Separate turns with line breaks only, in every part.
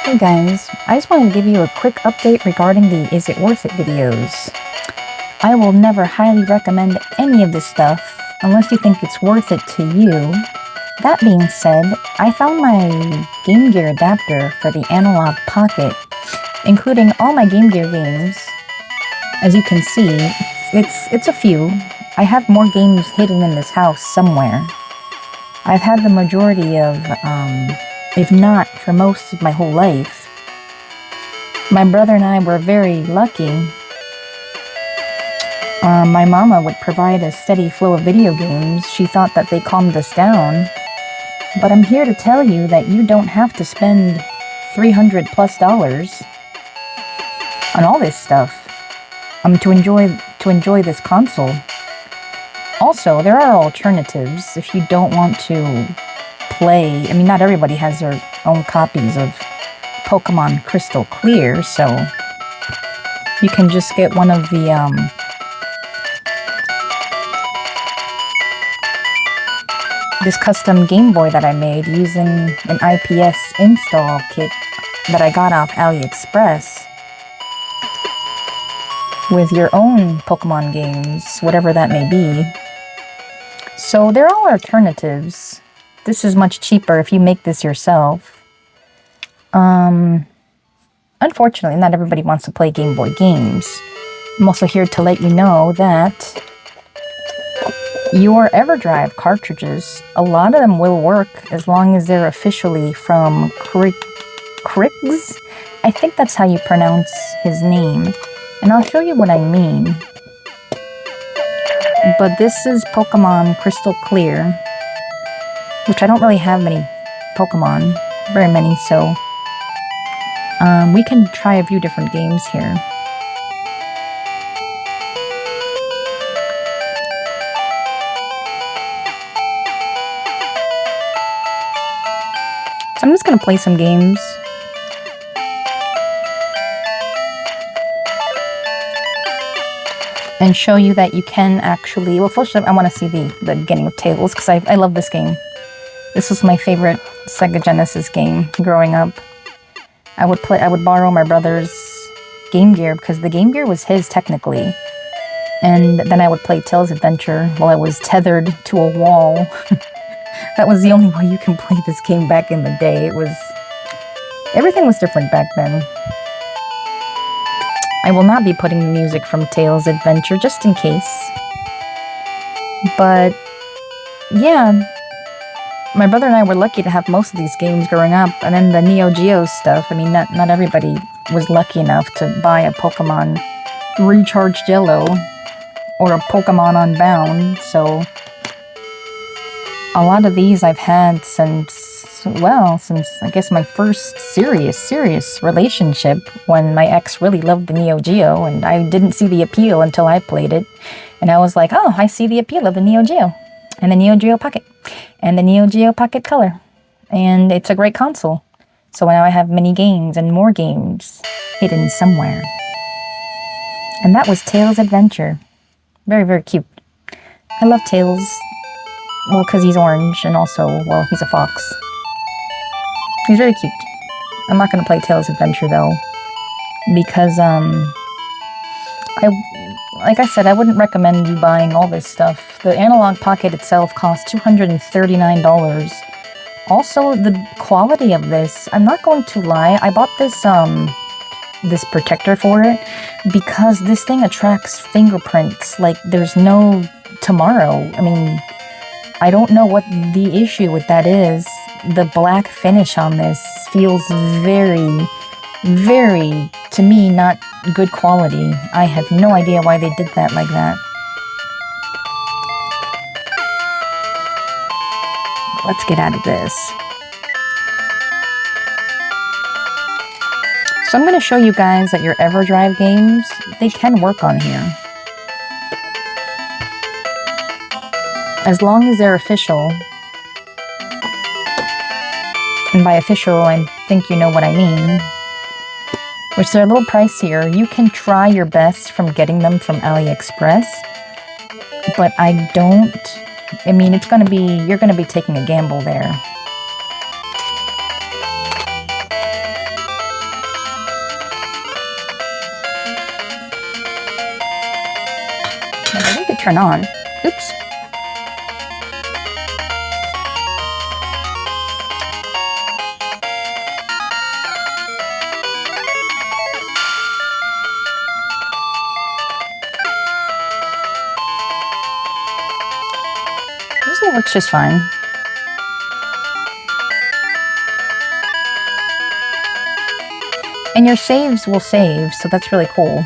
Hey guys, I just wanted to give you a quick update regarding the Is It Worth It videos. I will never highly recommend any of this stuff unless you think it's worth it to you. That being said, I found my Game Gear adapter for the Analogue Pocket, including all my Game Gear games. As you can see, it's a few. I have more games hidden in this house somewhere. I've had the majority of, if not for most of my whole life. My brother and I were very lucky. My mama would provide a steady flow of video games. She thought that they calmed us down. But I'm here to tell you that you don't have to spend $300+ on all this stuff to enjoy this console. Also, there are alternatives if you don't want to play. I mean, not everybody has their own copies of Pokemon Crystal Clear, so you can just get one of the this custom Game Boy that I made using an IPS install kit that I got off AliExpress with your own Pokemon games, whatever that may be. So there are alternatives. This is much cheaper if you make this yourself. Unfortunately, not everybody wants to play Game Boy games. I'm also here to let you know that your EverDrive cartridges, a lot of them will work as long as they're officially from Kriggs. I think that's how you pronounce his name. And I'll show you what I mean. But this is Pokemon Crystal Clear, which I don't really have many Pokemon, very many, so we can try a few different games here. So I'm just going to play some games. And show you that you can actually, well, first I want to see the beginning of Tails, because I love this game. This was my favorite Sega Genesis game growing up. I would borrow my brother's Game Gear, because the Game Gear was his technically. And then I would play Tails Adventure while I was tethered to a wall. That was the only way you can play this game back in the day. Everything was different back then. I will not be putting the music from Tails Adventure, just in case. But, yeah, my brother and I were lucky to have most of these games growing up. And then the Neo Geo stuff, I mean, not everybody was lucky enough to buy a Pokemon Recharged Yellow or a Pokemon Unbound. So, a lot of these I've had since I guess my first serious relationship, when my ex really loved the Neo Geo, and I didn't see the appeal until I played it. And I was like, oh, I see the appeal of the Neo Geo, and the Neo Geo Pocket, and the Neo Geo Pocket Color. And it's a great console. So now I have many games and more games hidden somewhere. And that was Tails Adventure. Very, very cute. I love Tails. Well, because he's orange, and also, well, he's a fox. He's very cute. I'm not going to play Tails Adventure, though, because, like I said, I wouldn't recommend you buying all this stuff. The Analogue Pocket itself costs $239. Also, the quality of this, I'm not going to lie, I bought this, this protector for it, because this thing attracts fingerprints like there's no tomorrow. I mean, I don't know what the issue with that is. The black finish on this feels very, very, to me, not good quality. I have no idea why they did that like that. Let's get out of this. So I'm going to show you guys that your EverDrive games, they can work on here. As long as they're official. And by official, I think you know what I mean. Which they're a little pricier. You can try your best from getting them from AliExpress. But I mean, you're gonna be taking a gamble there. turn on. Oops. This all works just fine. And your saves will save, so that's really cool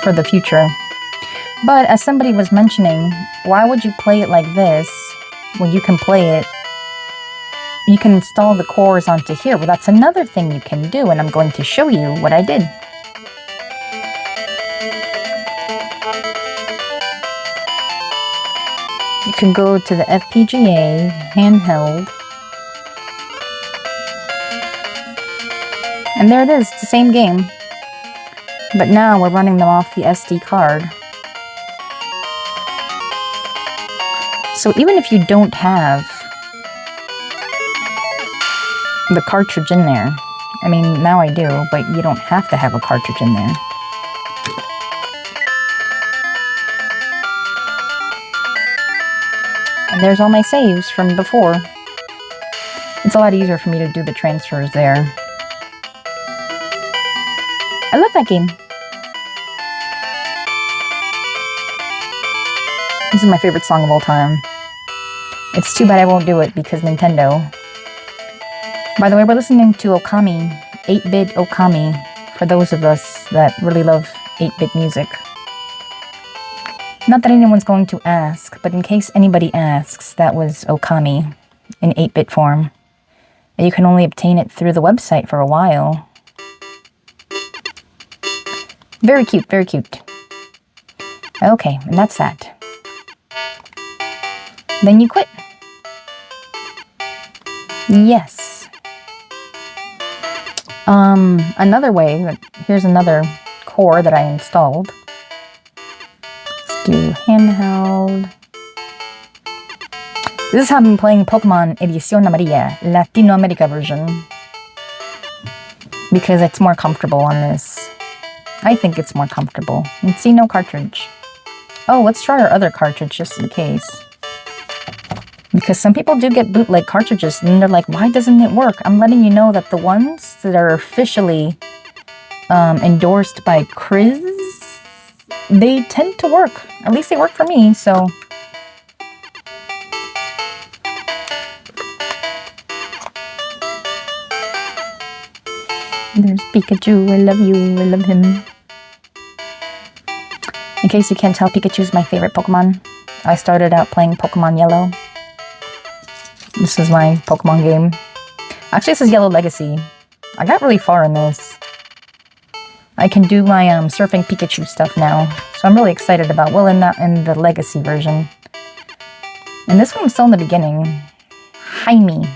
for the future. But as somebody was mentioning, why would you play it like this when you can play it? You can install the cores onto here. Well, that's another thing you can do, and I'm going to show you what I did. You can go to the FPGA handheld. And there it is, it's the same game. But now we're running them off the SD card. So even if you don't have the cartridge in there, I mean, now I do, but you don't have to have a cartridge in there. And there's all my saves from before. It's a lot easier for me to do the transfers there. I love that game. This is my favorite song of all time. It's too bad I won't do it because Nintendo. By the way, we're listening to Okami, 8-bit Okami, for those of us that really love 8-bit music. Not that anyone's going to ask, but in case anybody asks, that was Okami in 8-bit form. You can only obtain it through the website for a while. Very cute, very cute. Okay, and that's that. Then you quit. Yes. Another way, here's another core that I installed. Let's do handheld. This is how I've been playing Pokemon Edición Amarilla, Latino America version. Because it's more comfortable on this. I think it's more comfortable. And see, no cartridge. Oh, let's try our other cartridge just in case. Because some people do get bootleg cartridges and they're like, why doesn't it work? I'm letting you know that the ones that are officially endorsed by Chris, they tend to work. At least they work for me, so. There's Pikachu, I love you, I love him. In case you can't tell, Pikachu's my favorite Pokemon. I started out playing Pokemon Yellow. This is my Pokemon game. Actually, this is Yellow Legacy. I got really far in this. I can do my surfing Pikachu stuff now. So I'm really excited about, well, in the Legacy version. And this one was still in the beginning. Jaime.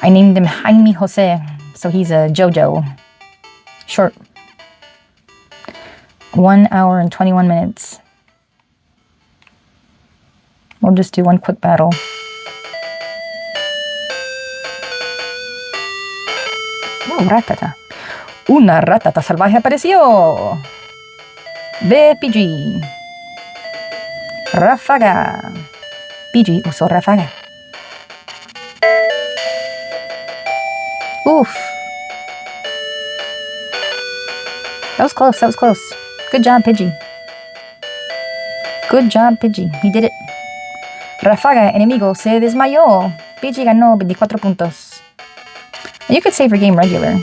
I named him Jaime Jose. So he's a JoJo. Short. 1 hour and 21 minutes. We'll just do one quick battle. Oh, ratata. Una ratata salvaje apareció. Ve PG. Ráfaga. PG usó ráfaga. Oof. That was close, that was close. Good job, Pidgey. Good job, Pidgey. He did it. Ráfaga, enemigo, se desmayó. Pidgey ganó 24 puntos. And you could save your game regular.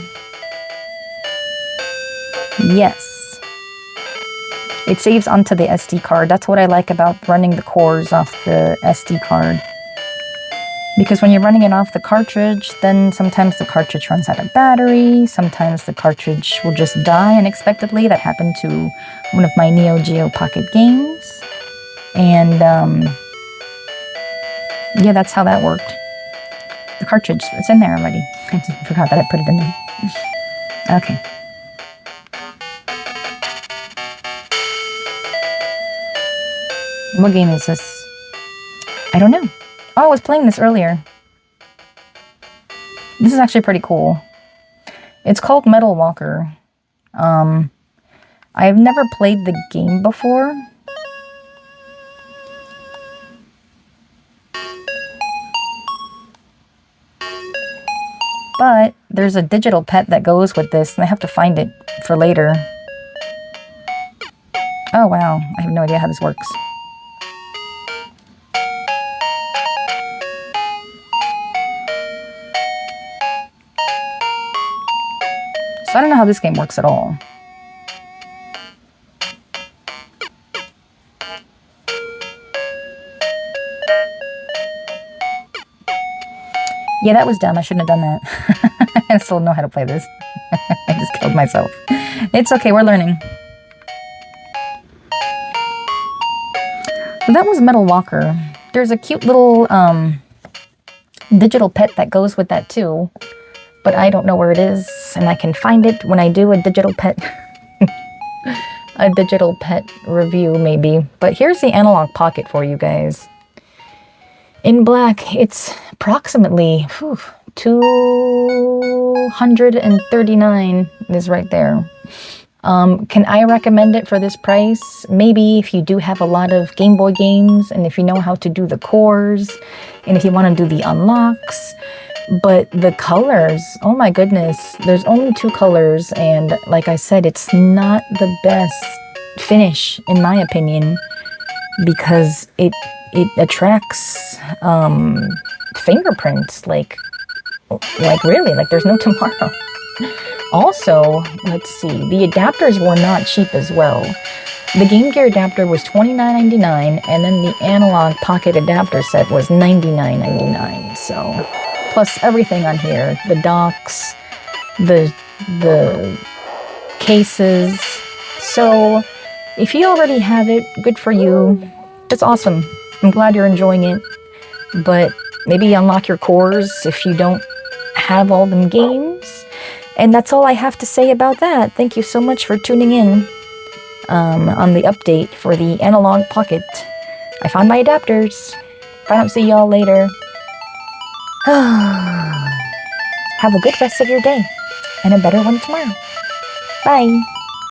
Yes. It saves onto the SD card. That's what I like about running the cores off the SD card. Because when you're running it off the cartridge, then sometimes the cartridge runs out of battery, sometimes the cartridge will just die unexpectedly. That happened to one of my Neo Geo Pocket games. And yeah, that's how that worked. The cartridge, it's in there already. I just forgot that I put it in there. Okay. What game is this? I don't know. Oh, I was playing this earlier. This is actually pretty cool. It's called Metal Walker. I've never played the game before, But there's a digital pet that goes with this, and I have to find it for later. Oh wow, I have no idea how this works. So I don't know how this game works at all. Yeah, that was dumb. I shouldn't have done that. I still know how to play this. I just killed myself. It's okay, we're learning. So that was Metal Walker. There's a cute little digital pet that goes with that too. But I don't know where it is, and I can find it when I do a digital pet a digital pet review maybe. But here's the Analogue Pocket for you guys. In black, it's approximately 239 is right there. Can I recommend it for this price? Maybe if you do have a lot of Game Boy games, and if you know how to do the cores, and if you want to do the unlocks. But the colors, oh my goodness, there's only 2 colors, and like I said, it's not the best finish in my opinion, because it attracts fingerprints, like really, like there's no tomorrow. Also, let's see, the adapters were not cheap as well. The Game Gear adapter was $29.99, and then the Analogue Pocket adapter set was $99.99. So, plus everything on here, the docks, the cases. So, if you already have it, good for you. It's awesome. I'm glad you're enjoying it. But maybe unlock your cores if you don't have all them games. And that's all I have to say about that. Thank you so much for tuning in on the update for the Analogue Pocket. I found my adapters. If I don't see y'all later, have a good rest of your day and a better one tomorrow. Bye.